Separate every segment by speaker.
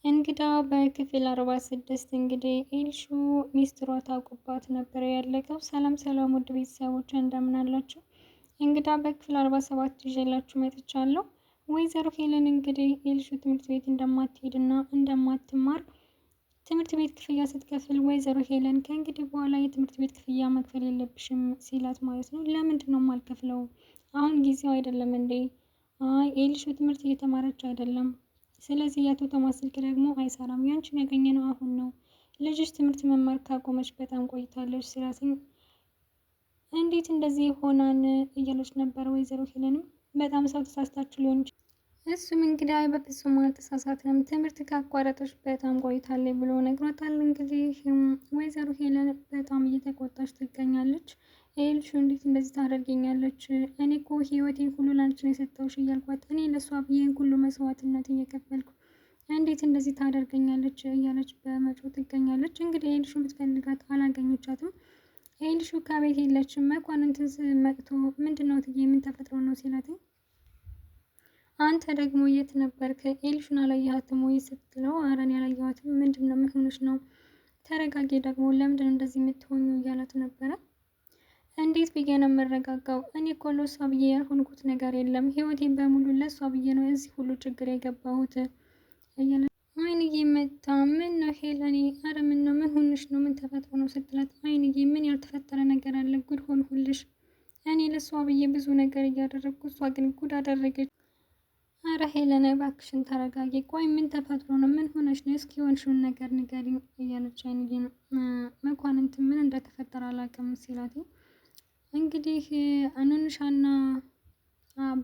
Speaker 1: እንግዳ በክፍል 46 እንግዲህ ኤልሹ ሚስጥሯ ታውቁባት ነበር ያለቀው። ሰላም ሰላም ውድ ቤተሰቦች እንደምን አላችሁ? እንግዳ በክፍል 47 ይዤላችሁ መጥቻለሁ። ወይዘሮ ሄለን እንግዲህ ኤልሹ ትምህርት ቤት እንደማትሄድና እንደማትማር ትምህርት ቤት ክፍያ ስትከፍል ወይዘሮ ሄለን ከእንግዲህ በኋላ የትምህርት ቤት ክፍያ መክፈል የለብሽም ሲላት ማለት ነው። ለምንድን ነው የማልከፍለው? አሁን ጊዜው አይደለም እንዴ? አይ ኤልሹ ትምህርት እየተማረች አይደለም። ስለዚህ የአቶ ቶማስ ስልክ ደግሞ አይሰራም። ያንቺን ያገኘነው አሁን ነው። ልጅሽ ትምህርት መማር ካቆመች በጣም ቆይታለች ሲላትኝ እንዴት እንደዚህ ሆናን እያለች ነበር። ወይዘሮ ሄለንም በጣም ሰው ተሳስታችሁ ሊሆን ይችላል። እሱም እንግዲህ አይ በፍጹም አልተሳሳትም፣ ትምህርት ካቋረጠች በጣም ቆይታለች ብሎ ነግሯታል። እንግዲህ ወይዘሮ ሄለን በጣም እየተቆጣች ትገኛለች። ኤልሹ እንዴት እንደዚህ ታደርገኛለች? እኔ እኮ ህይወቴን ሁሉ ላንቺ ነው የሰጠሁሽ እያልኳት እኔ ለእሷ ብዬን ሁሉ መስዋዕትነት እየከፈልኩ እንዴት እንደዚህ ታደርገኛለች? እያለች በመጮህ ትገኛለች። እንግዲህ ኤልሹ ብትፈልጋት አላገኘቻትም። ኤልሹ ከቤት የለችም። መኳንንትስ መጥቶ ምንድነው ትዬ ምን ተፈጥሮ ነው ሲላት አንተ ደግሞ የት ነበርክ? ኤልሹን አላየሃትም ወይ ስትለው ኧረ እኔ አላየኋትም። ምንድነው ምን ሆነሽ ነው? ተረጋጊ ደግሞ ለምንድነው እንደዚህ የምትሆኙ? እያላት ነበረ። እንዴት ብዬ ነው የምረጋጋው? እኔ እኮ ለእሷ ብዬ ያልሆንኩት ነገር የለም። ህይወቴን በሙሉ ለእሷ ብዬ ነው እዚህ ሁሉ ችግር የገባሁት እያለ አይንዬ መጣ። ምን ነው ሄለኔ? ኧረ ምን ነው ምን ሆንሽ ነው? ምን ተፈጥሮ ነው ስትላት አይንዬ ምን ያልተፈጠረ ነገር አለ? ጉድ ሆንሁልሽ። እኔ ለእሷ ብዬ ብዙ ነገር እያደረግኩ እሷ ግን ጉድ አደረገች። አረ ሄለን እባክሽን ተረጋጊ። ቆይ ምን ተፈጥሮ ነው? ምን ሆነሽ ነው? እስኪ የሆንሽውን ነገር ንገሪኝ እያለች አይንዬ መኳንንት ምን እንደተፈጠረ አላውቅም ሲላት እንግዲህ ኑንሻና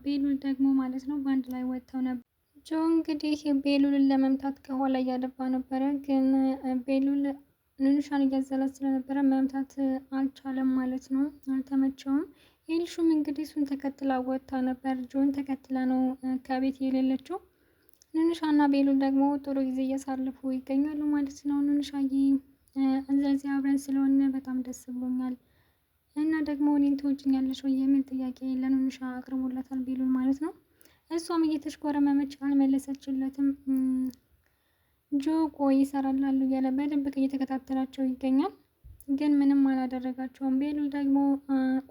Speaker 1: ቤሉል ደግሞ ማለት ነው በአንድ ላይ ወጥተው ነበር። ጆ እንግዲህ ቤሉልን ለመምታት ከኋላ እያደባ ነበረ፣ ግን ቤሉል ኑንሻን እያዘላት ስለነበረ መምታት አልቻለም ማለት ነው። አልተመቸውም። ኤልሹም እንግዲህ እሱን ተከትላ ወጥታ ነበር። ጆን ተከትላ ነው ከቤት የሌለችው። ኑንሻና ቤሉል ደግሞ ጥሩ ጊዜ እያሳለፉ ይገኛሉ ማለት ነው። ኑንሻዬ እንደዚህ አብረን ስለሆነ በጣም ደስ ብሎኛል እና ደግሞ እኔን ትወጂኛለሽ ወይ የሚል ጥያቄ ለኑንሻ አቅርቦላታል ቤሉል ማለት ነው። እሷም እየተሽኮረመመች አልመለሰችለትም። ጆ ቆይ ይሰራላሉ እያለ በድብቅ እየተከታተላቸው ይገኛል፣ ግን ምንም አላደረጋቸውም። ቤሉል ደግሞ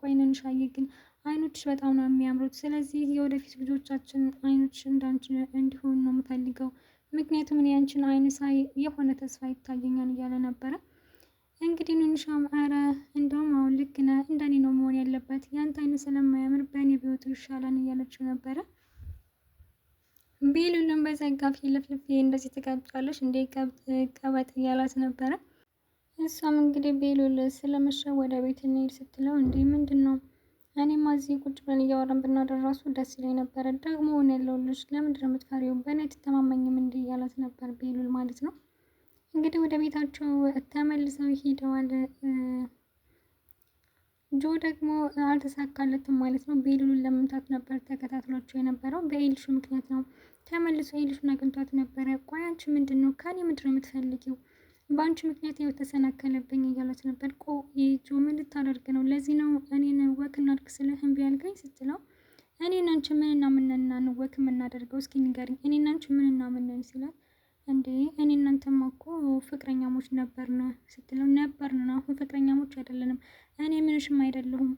Speaker 1: ቆይ ኑንሻዬ ግን አይኖች በጣም ነው የሚያምሩት፣ ስለዚህ የወደፊት ልጆቻችን አይኖች እንዳንቺ እንዲሆኑ ነው የምፈልገው፣ ምክንያቱም እኔ ያንቺን አይን ሳይ የሆነ ተስፋ ይታየኛል እያለ ነበረ። እንግዲህ ኑንሻም ኧረ እንደውም አሁን ልክ ነህ፣ እንደኔ ነው መሆን ያለበት፣ ያንተ አይን ስለማያምር በእኔ ቢወጡ ይሻላል እያለችው ነበረ። ቤሉልም በዘጋ ፊት ለፍልፌ እንደዚህ ትቀብጫለሽ እንዴ ቀበጥ እያላት ነበረ። እሷም እንግዲህ ቤሉል ስለመሸ ወደ ቤት እንሄድ ስትለው እንዴ ምንድን ነው? እኔማ እዚህ ቁጭ ብለን እያወራን ብናደር ራሱ ደስ ይለኝ ነበረ። ደግሞ ሆነ ያለውልሽ ለምንድን ነው የምትፈሪው? በእኔ አትተማመኝም እንዴ እያላት ነበር ቤሉል ማለት ነው። እንግዲህ ወደ ቤታቸው ተመልሰው ሄደዋል። ጆ ደግሞ አልተሳካለትም ማለት ነው። ቤሉልን ለመምታት ነበር ተከታትሏቸው የነበረው፣ በኤልሹ ምክንያት ነው። ተመልሶ ኤልሹን አግኝቷት ነበረ። ቆይ አንቺ ምንድን ነው ከኔ ምንድን ነው የምትፈልጊው? በአንቺ ምክንያት ህይወት ተሰናከለብኝ እያለት ነበር። ቆይ ጆ ምን ልታደርግ ነው? ለዚህ ነው እኔን ወክ እናድርግ ስልህ እምቢ ያልከኝ ስትለው እኔና አንቺ ምንና ምንና ነው ወክ የምናደርገው? እስኪ ንገሪኝ፣ እኔና አንቺ ምንና ምንን ሲላት እንዴ እኔ እናንተማ እኮ ፍቅረኛሞች ነበርን ስትለው ነበርን፣ አሁን ፍቅረኛሞች አይደለንም፣ እኔ ምንሽም አይደለሁም፣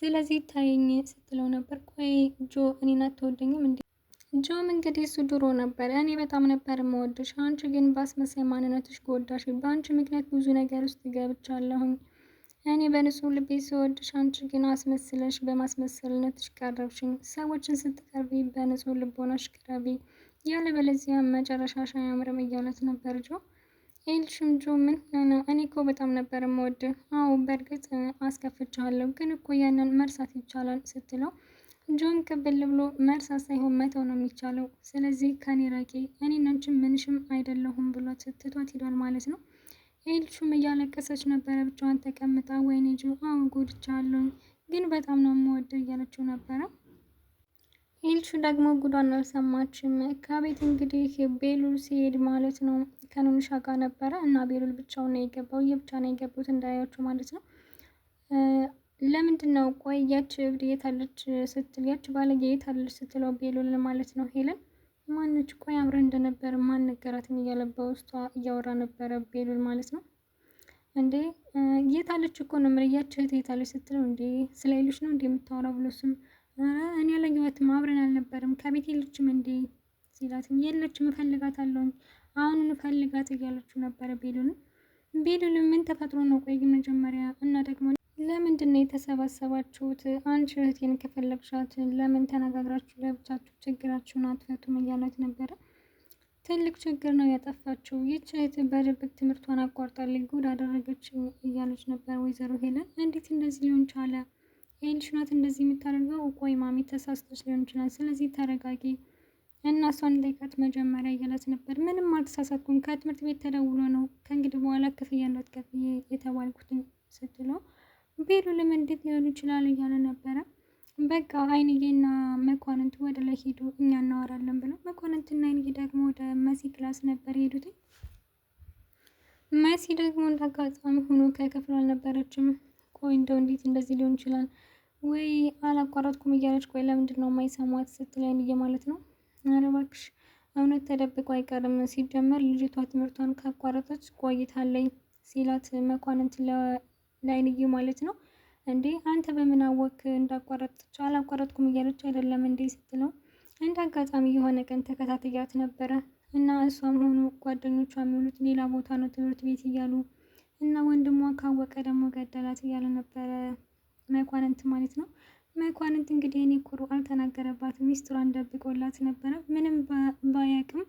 Speaker 1: ስለዚህ ታየኝ ስትለው ነበር። ቆይ ጆ እኔን አትወደኝም እንዴ? ጆም እንግዲህ እሱ ድሮ ነበር እኔ በጣም ነበር የምወድሽ፣ አንቺ ግን በአስመሳይ ማንነትሽ ጎዳሽ፣ በአንቺ ምክንያት ብዙ ነገር ውስጥ ገብቻለሁኝ። እኔ በንጹህ ልቤ ስወድሽ፣ አንቺ ግን አስመስለሽ በማስመሰልነትሽ ቀረብሽኝ። ሰዎችን ስትቀርቢ በንጹህ ልቦናሽ ቅረቢ፣ ያለበለዚያ መጨረሻሽ አያምርም እያለት ነበር ጆ። ኤልሹም ጆ ምን ነው? እኔ እኮ በጣም ነበር የምወድህ። አዎ በእርግጥ አስከፍቻለሁ፣ ግን እኮ ያንን መርሳት ይቻላል ስትለው ጆን ቅብል ብሎ መርሳት ሳይሆን መተው ነው የሚቻለው። ስለዚህ ከኔ ራቂ፣ እኔና አንቺ ምንሽም አይደለሁም ብሏት ትቷት ሄዷል ማለት ነው። ኤልሹም እያለቀሰች ነበረ ብቻዋን ተቀምጣ። ወይኔ ጆ አሁን ጎድቻለሁ፣ ግን በጣም ነው የምወደው እያለችው ነበረ። ኤልሹ ደግሞ ጉዷን አልሰማችም። ከቤት እንግዲህ ቤሉል ሲሄድ ማለት ነው ከኑንሻ ጋር ነበረ እና ቤሉል ብቻውን ነው የገባው። የብቻ ነው የገቡት እንዳያቸው ማለት ነው። ለምንድን ነው ቆይ ያች እብድ የት አለች ስትል ያች ባለጌ የት አለች ስትለው ቤሉልን ማለት ነው ሄለን ማነች? ቆይ አብረን እንደነበር ማን ነገራትም እያለ በውስጧ እያወራ ነበረ ቤሉል ማለት ነው። እንዴ የታለች እኮ ነው ምርያቸው የታለች ስትለው እንዴ ስለ ሌሎች ነው እንዴ የምታወራው ብሎ እሱም እኔ ያላየኋትም አብረን አልነበረም ከቤት የለችም እንዴ ሲላትም የለችም እፈልጋታለሁኝ አሁን እፈልጋት እያለችው ነበረ ቤሉልን። ቤሉልን ምን ተፈጥሮ ነው ቆይ ግን መጀመሪያ እና ደግሞ ለምንድን ነው የተሰባሰባችሁት? አንቺ እህቴን ከፈለግሻት ለምን ተነጋግራችሁ ለብቻችሁ ችግራችሁን አትፈቱም እያላት ነበረ። ትልቅ ችግር ነው ያጠፋችው ይህች እህት በድብቅ ትምህርቷን አቋርጣለች ጉድ አደረገች እያለች ነበር ወይዘሮ ሄለን። እንዴት እንደዚህ ሊሆን ቻለ? ይህልሽ ናት እንደዚህ የምታደርገው? ቆይ ማሚ ተሳስተች ሊሆን ይችላል ስለዚህ ተረጋጊ እና እሷን ጠይቃት መጀመሪያ እያላት ነበር። ምንም አልተሳሳትኩም ከትምህርት ቤት ተደውሎ ነው ከእንግዲህ በኋላ ክፍያ እንዳትከፍይ የተባልኩትኝ ስትለው ቤሉልም እንዴት ሊሆን ይችላል እያለ ነበረ። በቃ አይንዬና መኳንንት ወደ ላይ ሄዱ እኛ እናወራለን ብለው መኳንንትና አይንዬ ደግሞ ወደ መሲ ክላስ ነበር የሄዱት። መሲ ደግሞ እንዳጋጣሚ ሆኖ ከክፍሉ አልነበረችም። ቆይ እንደው እንዴት እንደዚህ ሊሆን ይችላል ወይ አላቋረጥኩም እያለች ቆይ ለምንድን ነው የማይሰሟት ስትል አይንዬ ማለት ነው። ኧረ እባክሽ እውነት ተደብቆ አይቀርም ሲጀመር ልጅቷ ትምህርቷን ካቋረጠች ቆይታለኝ ሲላት መኳንንት ለአይንዬ ማለት ነው። እንዴ አንተ በምን አወክ እንዳቋረጥች? አላቋረጥኩም እያለች አይደለም እንዴ ስትለው እንደ አጋጣሚ የሆነ ቀን ተከታትያት ነበረ እና እሷም ሆኑ ጓደኞቿ የሚውሉት ሌላ ቦታ ነው ትምህርት ቤት እያሉ እና ወንድሟ ካወቀ ደግሞ ገደላት እያለ ነበረ መኳንንት ማለት ነው። መኳንንት እንግዲህ እኔ ኩሩ አልተናገረባትም ሚስጥሯን ደብቆላት ነበረ። ምንም ባያቅም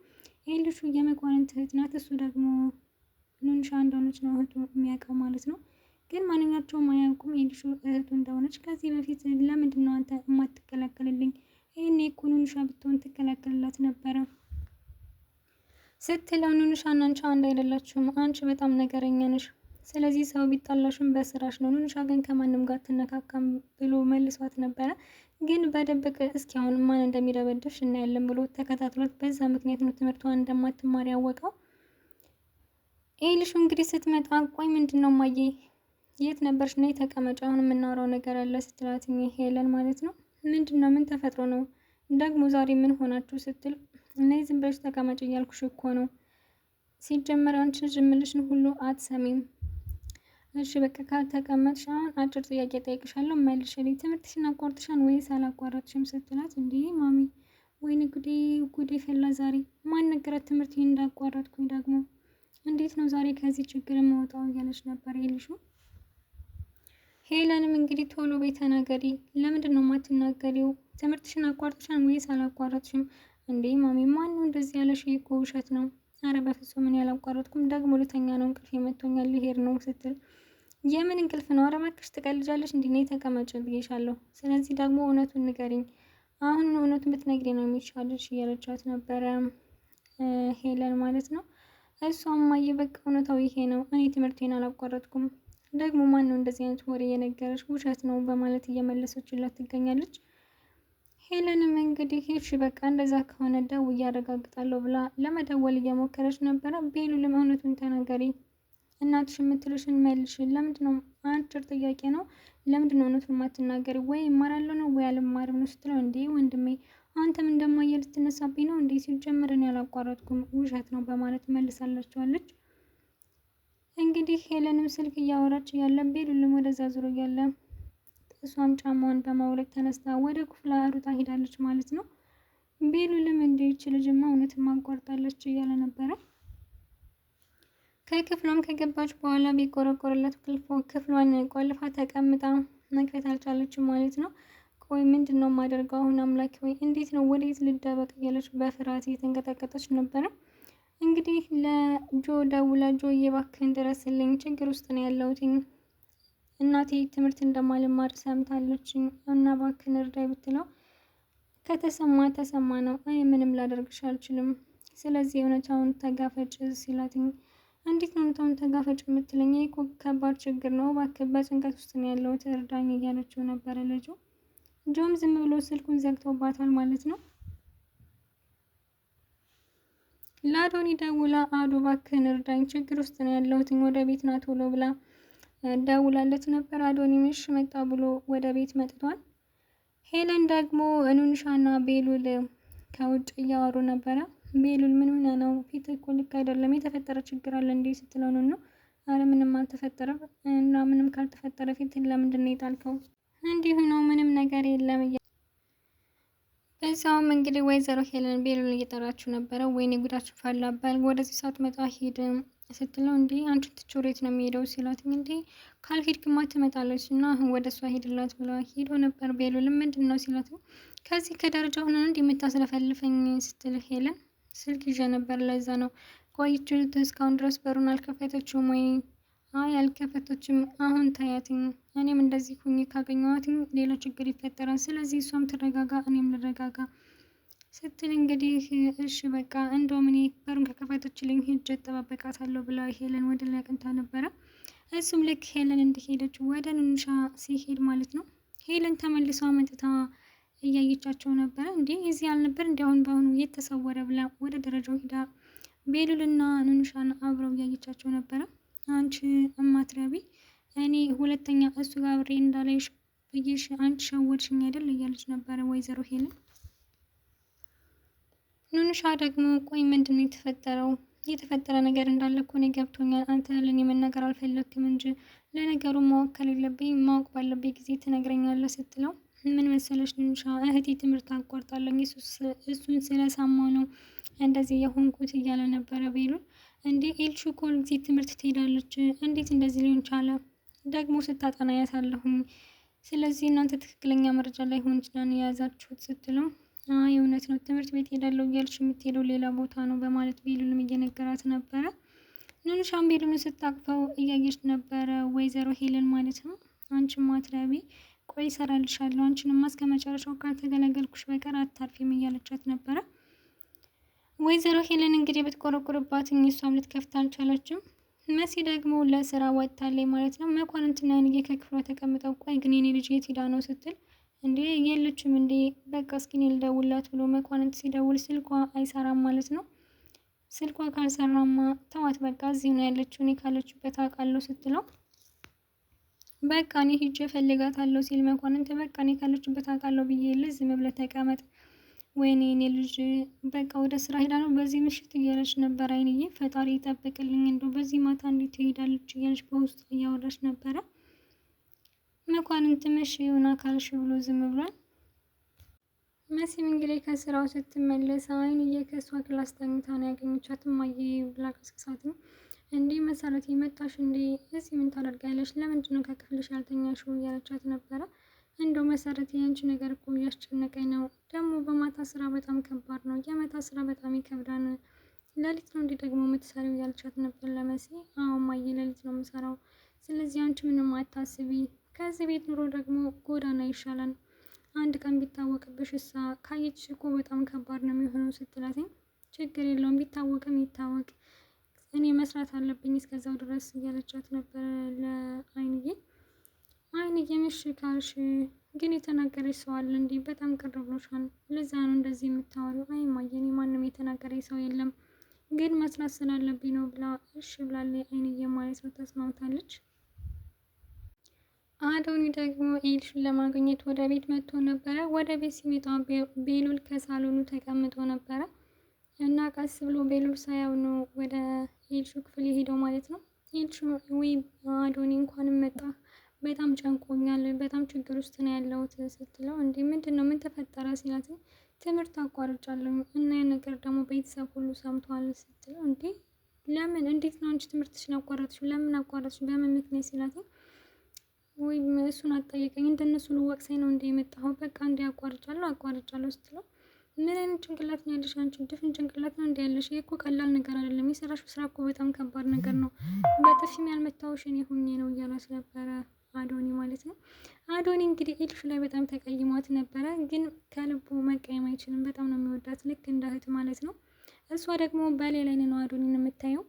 Speaker 1: ይልሹ የመኳንንት እህት ናት። እሱ ደግሞ ኑንሻ እንደሆነች ነው እህቱ የሚያውቀው ማለት ነው። ግን ማንኛቸውም አያውቁም የልሹ እህቱ እንደሆነች። ከዚህ በፊት ለምንድን ነው አንተ የማትከላከልልኝ? ይህኔ እኮ ኑንሻ ብትሆን ትከላከልላት ነበረ ስትለው ኑንሻና አንቺ አንድ አይደላችሁም፣ አንቺ በጣም ነገረኛ ነሽ፣ ስለዚህ ሰው ቢጣላሽም በስራሽ ነው፣ ኑንሻ ግን ከማንም ጋር ትነካካም ብሎ መልሷት ነበረ። ግን በደብቅ እስኪ አሁን ማን እንደሚደበድብሽ እናያለን ብሎ ተከታትሎት በዛ ምክንያት ነው ትምህርቷን እንደማትማር ያወቀው። ይልሹ እንግዲህ ስትመጣ ቆይ ምንድን ነው ማየ የት ነበርሽ? ነይ ተቀመጭ አሁን የምናወራው ነገር አለ ስትላት ሄለን ማለት ነው። ምንድን ነው? ምን ተፈጥሮ ነው ደግሞ ዛሬ ምን ሆናችሁ? ስትል ነይ ዝም ብለሽ ተቀመጭ እያልኩሽ እኮ ነው። ሲጀመር አንቺ ልጅ የምልሽን ሁሉ አትሰሚም። እሺ በቃ ካልተቀመጥሽ አሁን አጭር ጥያቄ ጠይቅሻለሁ መልሽልኝ። ትምህርትሽን አቋርጥሻን ወይስ አላቋረጥሽም? ስትላት እንዲህ ማሚ ወይኔ ጉዴ ጉዴ ፈላ ዛሬ። ማን ነገራት ትምህርት እንዳቋረጥኩኝ? ደግሞ እንዴት ነው ዛሬ ከዚህ ችግር የምወጣው? እያለች ነበር ይልሹ። ሄለንም እንግዲህ ቶሎ ቤት ተናገሪ። ለምንድን ነው የማትናገሪው? ትምህርትሽን አቋርጥሻን ወይስ አላቋረጥሽም? እንዴ ማሚ ማን ነው እንደዚህ ያለሽ? እኮ ውሸት ነው። አረ በፍጹም ምን ያላቋረጥኩም፣ ደግሞ ልተኛ ነው እንቅልፍ የመቶኛል ልሄድ ነው ስትል የምን እንቅልፍ ነው? አረ እባክሽ ትቀልጃለሽ። እንዲህ ነይ ተቀመጭ ብዬሻለሁ። ስለዚህ ደግሞ እውነቱን ንገሪኝ። አሁን እውነቱን ብትነግሪ ነው የሚሻልሽ እያለቻት ነበረ ሄለን ማለት ነው። እሷም ማየ በቃ እውነታው ይሄ ነው፣ እኔ ትምህርቴን አላቋረጥኩም ደግሞ ማን ነው እንደዚህ አይነት ወሬ የነገረች? ውሸት ነው በማለት እየመለሰችላት ትገኛለች። ሄለንም እንግዲህ እሺ በቃ እንደዛ ከሆነ ደውዬ አረጋግጣለሁ ብላ ለመደወል እየሞከረች ነበረ። ቤሉልም እውነቱን ተናገሪ፣ እናትሽ የምትልሽን መልሽን። ለምንድነው? አጭር ጥያቄ ነው። ለምንድነው እውነቱን የማትናገሪ? ወይ እማራለሁ ነው ወይ አልማርም ነው ስትለው እንዴ ወንድሜ አንተም እንደማየ ልትነሳብኝ ነው እንዴ? ሲጀምር እኔ አላቋረጥኩም ውሸት ነው በማለት መልሳላችኋለች። እንግዲህ ሄለንም ስልክ እያወራች እያለ ቤሉልም ወደዛ ዙሮ እያለ እሷም ጫማዋን በማውለቅ ተነስታ ወደ ክፍሏ ሩጣ ሄዳለች ማለት ነው። ቤሉልም እንዲች ልጅማ እውነትም አቋርጣለች እያለ ነበረ። ከክፍሏም ከገባች በኋላ ቢቆረቆርለት ክፍሏን ቆልፋ ተቀምጣ መክፈት አልቻለችም ማለት ነው። ቆይ ምንድን ነው የማደርገው አሁን? አምላክ ወይ እንዴት ነው ወዴት ልደበቅ? እያለች በፍርሃት እየተንቀጠቀጠች ነበረ። እንግዲህ ለጆ ደውላ ጆ እባክህን ድረስልኝ፣ ችግር ውስጥ ነው ያለሁት፣ እናቴ ትምህርት እንደማልማር ሰምታለች እና እባክህን እርዳይ ብትለው ከተሰማ ተሰማ ነው፣ እኔ ምንም ላደርግሽ አልችልም፣ ስለዚህ እውነታውን ተጋፈጭ ሲላት እንዴት ነው እውነታውን ተጋፈጭ የምትለኝ? ይሄ እኮ ከባድ ችግር ነው፣ እባክህ በጭንቀት ውስጥ ነው ያለሁት እርዳኝ እያለችው ነበረ ልጁ። ጆም ዝም ብሎ ስልኩን ዘግቶባታል ማለት ነው። ለአዶኒ ደውላ አዶ እባክህን እርዳኝ ችግር ውስጥ ነው ያለሁት ወደ ቤት ና ቶሎ ብላ ደውላለት ነበር። አዶኒ ምሽ መጣ ብሎ ወደ ቤት መጥቷል። ሄለን ደግሞ ኑንሻና ቤሉል ከውጭ እያወሩ ነበረ። ቤሉል ምን ሆነ ነው? ፊት እኮ ልክ አይደለም፣ የተፈጠረ ችግር አለ እንዴ ስትለው ነው። አረ ምንም አልተፈጠረም። እና ምንም ካልተፈጠረ ፊትን ለምንድን ነው የጣልከው? እንዲሁ ነው ምንም ነገር የለም። በዛውም እንግዲህ ወይዘሮ ሄለን ቤሉል እየጠራችሁ ነበረ። ወይኔ ጉዳችሁ ፈላባል፣ ወደዚህ ሰዓት መጣ ሂድ ስትለው እንዴ አንቺን ትቼ ወዴት ነው የሚሄደው ሲላት እንዴ ካልሄድክማ ትመጣለች እና አሁን ወደ እሷ ሄድላት ብላ ሄዶ ነበር። ቤሉልም ምንድን ነው ሲላት ከዚህ ከደረጃ ሆነ እንዲህ የምታስለፈልፈኝ ስትል ሄለን ስልክ ይዤ ነበር ለዛ ነው። ቆይቼ እስካሁን ድረስ በሩን አልከፈተችውም ወይ? አይ አልከፈተችም። አሁን ታያትኝ፣ እኔም እንደዚህ ሁኝ ካገኘኋትኝ ሌላ ችግር ይፈጠራል። ስለዚህ እሷም ትረጋጋ፣ እኔም ልረጋጋ ስትል እንግዲህ እሺ በቃ እንደውም እኔ በሩን ከከፈተችልኝ ሂጅ እጠባበቃታለሁ ብላ ሄለን ወደ ላይ አቅንታ ነበረ። እሱም ልክ ሄለን እንደሄደች ወደ ንንሻ ሲሄድ ማለት ነው ሄለን ተመልሳ መጥታ እያየቻቸው ነበረ። እንዴ እዚህ አልነበር እንዲ አሁን በአሁኑ የተሰወረ ብላ ወደ ደረጃው ሂዳ ቤሉልና ንንሻን አብረው እያየቻቸው ነበረ። አንቺ እማትረቢ፣ እኔ ሁለተኛ እሱ ጋር አብሬ እንዳላይሽ ብዬሽ አንቺ ሸወድሽኝ አይደል እያለች ነበረ ወይዘሮ ሄለን። ኑንሻ ደግሞ ቆይ ምንድን ነው የተፈጠረው? የተፈጠረ ነገር እንዳለ እኮ እኔ ገብቶኛል። አንተ ለእኔ መናገር አልፈለግክም እንጂ ለነገሩ ማወቅ ከሌለብኝ ማወቅ ባለብኝ ጊዜ ትነግረኛለህ ስትለው ምን መሰለሽ ኑንሻ፣ እህቴ ትምህርት አቋርጣለኝ እሱን ስለሰማው ነው እንደዚህ የሆንኩት እያለ ነበረ ቤሉል። እንዴ ኤልሹ እኮ ጊዜ ትምህርት ትሄዳለች፣ እንዴት እንደዚህ ሊሆን ቻለ? ደግሞ ስታጠና ያሳለሁኝ። ስለዚህ እናንተ ትክክለኛ መረጃ ላይ ሆን ይችላል የያዛችሁት ስትለው አይ እውነት ነው፣ ትምህርት ቤት ሄዳለሁ እያልሽ የምትሄደው ሌላ ቦታ ነው በማለት ቤሉልም እየነገራት ነበረ። ንንሻም ቤሉልን ስታቅፈው እያየች ነበረ ወይዘሮ ሄለን ማለት ነው። አንቺ ማትረቢ፣ ቆይ እሰራልሻለሁ፣ አንቺንማ እስከ መጨረሻው ካልተገለገልኩሽ በቀር አታርፊም እያለቻት ነበረ። ወይዘሮ ሄለን እንግዲህ ብትቆረቁርባት እሷም ልትከፍት አልቻለችም። መሲ ደግሞ ለስራ ወጥታለች ማለት ነው። መኳንንትና አይንዬ ከክፍሏ ተቀምጠው ቆይ ግን የኔ ልጅ የት ሄዳ ነው ስትል እንዴ የለችም እንዴ በቃ እስኪ እኔ ልደውልላት ብሎ መኳንንት ሲደውል ስልኳ አይሰራም ማለት ነው። ስልኳ ካልሰራማ ተዋት በቃ እዚሁ ነው ያለችው እኔ ካለችበት አውቃለሁ ስትለው በቃ እኔ ሂጄ እፈልጋታለሁ ሲል መኳንንት በቃ እኔ ካለችበት አውቃለሁ ብዬ ዝም ብለህ ተቀመጥ፣ ወይኔ እኔ ልጅ በቃ ወደ ስራ ሄዳ ነው በዚህ ምሽት እያለች ነበር። አይንዬ ፈጣሪ ይጠብቅልኝ እንደው በዚህ ማታ እንዴት ትሄዳለች እያለች በውስጥ እያወራች ነበረ። መኳንንት መሽ የሆነ አካልሽ ብሎ ዝም ብሏል። መሲም እንግዲህ ከስራው ስትመለስ አይንዬ ከእሷ ክላስ ተኝታ ነው ያገኘቻት። እማዬ ብላ ቀስቅሳት ነው እንዴ መሰረት የመጣሽ እንዴ እዚህ ምን ታደርጊያለሽ? ለምንድን ነው ከክፍልሽ ያልተኛሽው? እያለቻት ነበረ። እንደው መሰረት ያንቺ ነገር እኮ እያስጨነቀኝ ነው። ደግሞ በማታ ስራ በጣም ከባድ ነው። የማታ ስራ በጣም ይከብዳል። ሌሊት ነው እንዴ ደግሞ የምትሰሪው? እያለቻት ነበር ለመሲ። አዎ እማዬ ሌሊት ነው የምሰራው። ስለዚህ አንቺ ምንም አታስቢ። ከዚህ ቤት ኑሮ ደግሞ ጎዳና ይሻላል። አንድ ቀን ቢታወቅብሽ እሳ ካየችሽ እኮ በጣም ከባድ ነው የሚሆነው ስትላትኝ ችግር የለውም ቢታወቅም ይታወቅ እኔ መስራት አለብኝ እስከዛው ድረስ እያለቻት ነበር ለአይንዬ። አይንዬ ምሽ ካልሽ ግን የተናገረች ሰው አለ እንዲህ በጣም ቅር ብሎሻል፣ ለዛ ነው እንደዚህ የምታወሪው? አይ እማዬ እኔ ማንም የተናገረኝ ሰው የለም ግን መስራት ስላለብኝ ነው ብላ እሺ ብላለች አይንዬ ማለት ነው። ተስማምታለች። አዶኒ ደግሞ ኤልሹን ለማግኘት ወደ ቤት መጥቶ ነበረ። ወደ ቤት ሲመጣ ቤሉል ከሳሎኑ ተቀምጦ ነበረ እና ቀስ ብሎ ቤሉል ሳያው ነው ወደ ኤልሹ ክፍል የሄደው ማለት ነው። ኤልሹ ወይ አዶኒ እንኳንም መጣ፣ በጣም ጨንቆኛል፣ በጣም ችግር ውስጥ ነው ያለሁት ስትለው እንዴ ምንድን ነው ምን ተፈጠረ ሲላት ትምህርት አቋርጫለሁ እና ያ ነገር ደግሞ ቤተሰብ ሁሉ ሰምቷል ስትለው እንዴ ለምን እንዴት ነው አንቺ ትምህርትሽን አቋረጥሽው? ለምን አቋረጥሽ? በምን ምክንያት ሲላት ወይ እሱን አትጠይቀኝ፣ እንደነሱ ልወቅሰኝ ነው እንደ የመጣኸው? በቃ እንዲ አቋርጫለሁ ስትለው ምን አይነት ጭንቅላት ነው ያለሽ አንቺ? ድፍን ጭንቅላት ነው እንዲ ያለሽ? ይሄ እኮ ቀላል ነገር አይደለም። የሰራሽው ስራ እኮ በጣም ከባድ ነገር ነው። በጥፊም ያልመታሁሽ እኔ ሆኜ ነው እያሏት ነበረ አዶኒ ማለት ነው። አዶኒ እንግዲህ ኤልሹ ላይ በጣም ተቀይሟት ነበረ፣ ግን ከልቡ መቀየም አይችልም። በጣም ነው የሚወዳት ልክ እንደ እህት ማለት ነው። እሷ ደግሞ በሌላ ነው አዶኒን የምታየው።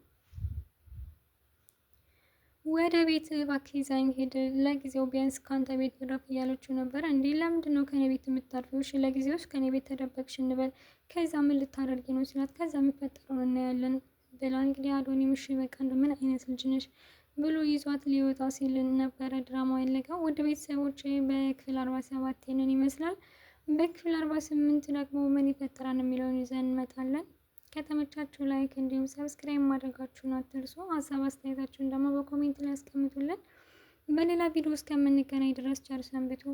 Speaker 1: ወደ ቤት እባክህ ይዛኝ ሄድ፣ ለጊዜው ቢያንስ ከአንተ ቤት እረፍ እያለችው ነበረ። እንዲህ ለምንድን ነው ከኔ ቤት የምታርፊው? እሺ ለጊዜዎች ከኔ ቤት ተደበቅሽ እንበል፣ ከዛ ምን ልታደርጊ ነው ሲላት፣ ከዛ የሚፈጠረውን እናያለን ብላ እንግዲህ አዶኒ ምሽ በቃ ምን አይነት ልጅ ነሽ ብሎ ይዟት ሊወጣ ሲል ነበረ ድራማው ያለቀው። ውድ ቤተሰቦች በክፍል 47 ይህንን ይመስላል። በክፍል 48 ደግሞ ምን ይፈጠራል የሚለውን ይዘን እንመጣለን። ከተመቻችሁ ላይክ እንዲሁም ሰብስክራይብ ማድረጋችሁን አትርሱ። ሀሳብ አስተያየታችሁን ደግሞ በኮሜንት ላይ ያስቀምጡልን። በሌላ ቪዲዮ እስከምንገናኝ ድረስ ቸር ሰንብቱ።